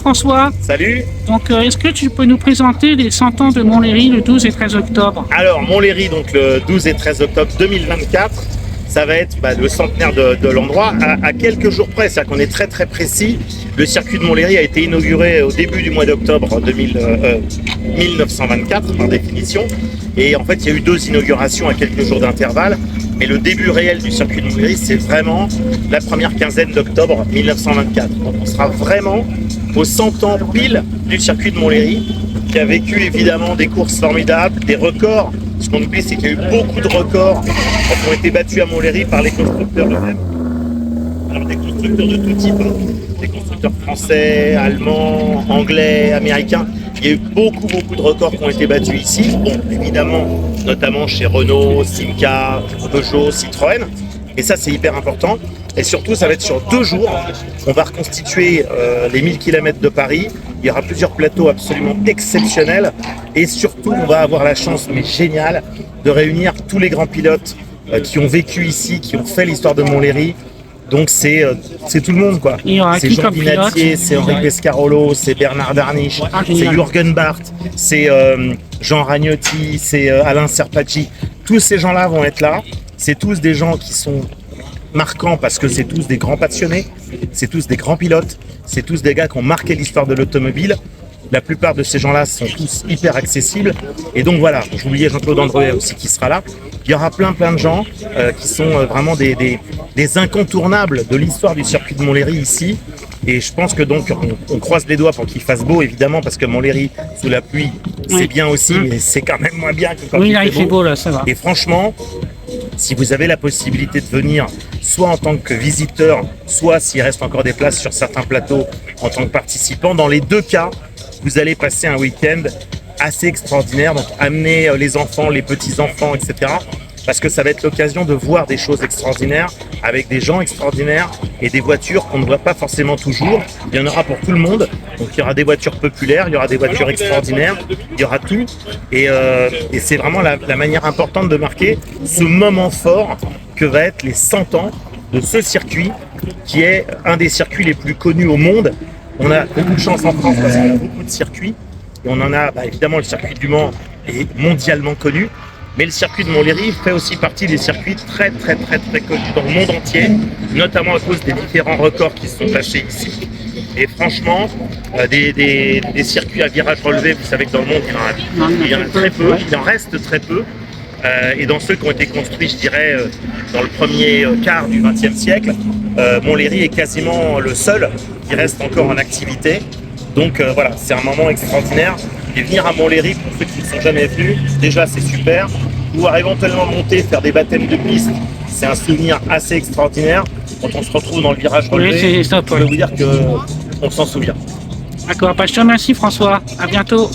François. Salut. Donc, est-ce que tu peux nous présenter les 100 ans de Montlhéry le 12 et 13 octobre? Alors, Montlhéry, donc le 12 et 13 octobre 2024, ça va être le centenaire de l'endroit à quelques jours près, c'est-à-dire qu'on est très très précis. Le circuit de Montlhéry a été inauguré au début du mois d'octobre 1924 par définition. Et en fait, il y a eu 2 inaugurations à quelques jours d'intervalle. Mais le début réel du circuit de Montlhéry, c'est vraiment la première quinzaine d'octobre 1924. Donc on sera vraiment aux 100 ans pile du circuit de Montlhéry, qui a vécu évidemment des courses formidables, des records. Ce qu'on oublie, c'est qu'il y a eu beaucoup de records qui ont été battus à Montlhéry par les constructeurs eux-mêmes. Alors des constructeurs de tout type, des constructeurs français, allemands, anglais, américains. Il y a eu beaucoup de records qui ont été battus ici. Bon, évidemment, notamment chez Renault, Simca, Peugeot, Citroën. Et ça, c'est hyper important. Et surtout, ça va être sur 2 jours. On va reconstituer les 1000 km de Paris. Il y aura plusieurs plateaux absolument exceptionnels. Et surtout, on va avoir la chance, mais géniale, de réunir tous les grands pilotes qui ont vécu ici, qui ont fait l'histoire de Montlhéry. Donc c'est tout le monde quoi. C'est Jean Binatier, c'est Henri Pescarolo, c'est Bernard Darniche, c'est Jürgen Barth, c'est Jean Ragnotti, c'est Alain Serpacci. Tous ces gens-là vont être là. C'est tous des gens qui sont marquants parce que c'est tous des grands passionnés, c'est tous des grands pilotes, c'est tous des gars qui ont marqué l'histoire de l'automobile. La plupart de ces gens-là sont tous hyper accessibles. Et donc voilà, j'oubliais Jean-Claude Androuet aussi qui sera là. Il y aura plein de gens qui sont vraiment des incontournables de l'histoire du circuit de Montlhéry ici. Et je pense que donc on croise les doigts pour qu'il fasse beau évidemment, parce que Montlhéry sous la pluie c'est bien aussi, mais c'est quand même moins bien que quand il fait beau. Là, ça va. Et franchement, si vous avez la possibilité de venir, soit en tant que visiteur, soit s'il reste encore des places sur certains plateaux en tant que participant, dans les 2 cas, vous allez passer un week-end assez extraordinaire. Donc amenez les enfants, les petits-enfants, etc. Parce que ça va être l'occasion de voir des choses extraordinaires avec des gens extraordinaires et des voitures qu'on ne voit pas forcément toujours. Il y en aura pour tout le monde. Donc il y aura des voitures populaires, il y aura des voitures extraordinaires, il y aura tout. Et c'est vraiment la manière importante de marquer ce moment fort que va être les 100 ans de ce circuit qui est un des circuits les plus connus au monde. On a beaucoup de chance en France parce qu'on a beaucoup de circuits. Et on en a évidemment le circuit du Mans est mondialement connu. Mais le circuit de Montlhéry fait aussi partie des circuits très connus dans le monde entier, notamment à cause des différents records qui se sont passés ici. Et franchement, des circuits à virage relevé, vous savez que dans le monde il y en a très peu, il en reste très peu. Et dans ceux qui ont été construits, je dirais, dans le premier quart du XXe siècle, Montlhéry est quasiment le seul qui reste encore en activité. Donc voilà, c'est un moment extraordinaire. Et venir à Montlhéry, pour ceux qui ne sont jamais venus, déjà c'est super. Pouvoir éventuellement monter, faire des baptêmes de piste, c'est un souvenir assez extraordinaire. Quand on se retrouve dans le virage relevé, je peux vous dire qu'on s'en souvient. D'accord, je te remercie François, à bientôt.